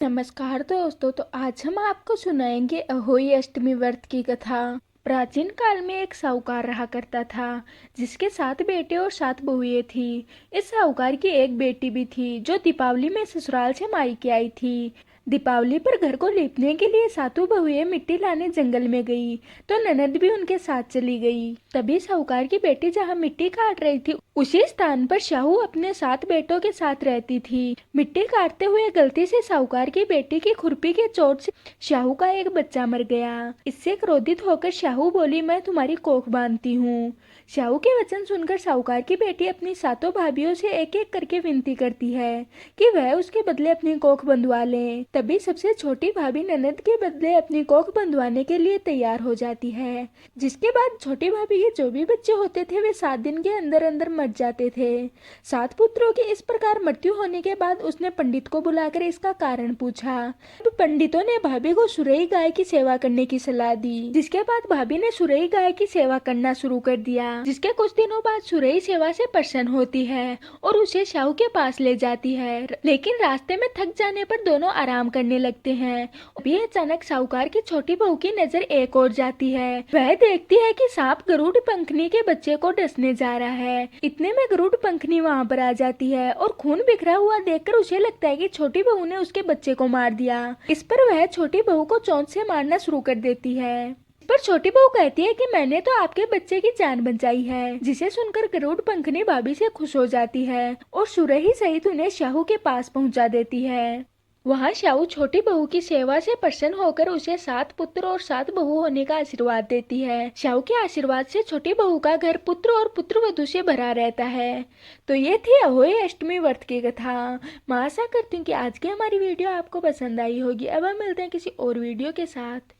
नमस्कार दोस्तों। तो आज हम आपको सुनाएंगे अहोई अष्टमी व्रत की कथा। प्राचीन काल में एक साहूकार रहा करता था जिसके 7 बेटे और 7 बहुएं थी। इस साहूकार की एक बेटी भी थी जो दीपावली में ससुराल से मायके आई थी। दीपावली पर घर को लीपने के लिए सातों बहुएं मिट्टी लाने जंगल में गई तो ननद भी उनके साथ चली गई। तभी साहूकार की बेटी जहाँ मिट्टी काट रही थी उसी स्थान पर शाहू अपने 7 बेटों के साथ रहती थी। मिट्टी काटते हुए गलती से साहूकार की बेटी की खुरपी के चोट से शाहू का एक बच्चा मर गया। इससे क्रोधित होकर शाहू बोली, मैं तुम्हारी कोख बांधती हूँ। शाहू के वचन सुनकर साहूकार की बेटी अपनी सातों भाभियों से एक एक करके विनती करती है कि वह उसके बदले अपनी कोख बंधवा लें। तभी सबसे छोटी भाभी ननद के बदले अपनी कोख बंधवाने के लिए तैयार हो जाती है, जिसके बाद छोटी भाभी के जो भी बच्चे होते थे वे 7 दिन के अंदर अंदर मर जाते थे। 7 पुत्रों की इस प्रकार मृत्यु होने के बाद उसने पंडित को बुलाकर इसका कारण पूछा। अब पंडितों ने भाभी को सुरई गाय की सेवा करने की सलाह दी, जिसके बाद भाभी ने सुरई गाय की सेवा करना शुरू कर दिया। जिसके कुछ दिनों बाद सुरई सेवा से प्रसन्न होती है और उसे शाहू के पास ले जाती है, लेकिन रास्ते में थक जाने पर दोनों आराम करने लगते हैं। अभी अचानक साहूकार की छोटी बहू की नजर एक और जाती है। वह देखती है कि सांप गरुड़ पंखनी के बच्चे को डसने जा रहा है। इतने में गरुड़ पंखनी वहां पर आ जाती है और खून बिखरा हुआ देखकर उसे लगता है कि छोटी बहू ने उसके बच्चे को मार दिया। इस पर वह छोटी बहू को चोंच से मारना शुरू कर देती है। पर छोटी बहू कहती है कि मैंने तो आपके बच्चे की जान बचाई है, जिसे सुनकर गरुड़ पंखनी भाभी से खुश हो जाती है और सुरही सहित उन्हें शाहू के पास पहुंचा देती है। वहां शाहू छोटी बहू की सेवा से प्रसन्न होकर उसे 7 पुत्र और 7 बहू होने का आशीर्वाद देती है। शाहू के आशीर्वाद से छोटी बहू का घर पुत्र और पुत्रवधू से भरा रहता है। तो ये थी अहोई अष्टमी व्रत की कथा। मैं आशा करती हूँ कि आज की हमारी वीडियो आपको पसंद आई होगी। अब हम मिलते हैं किसी और वीडियो के साथ।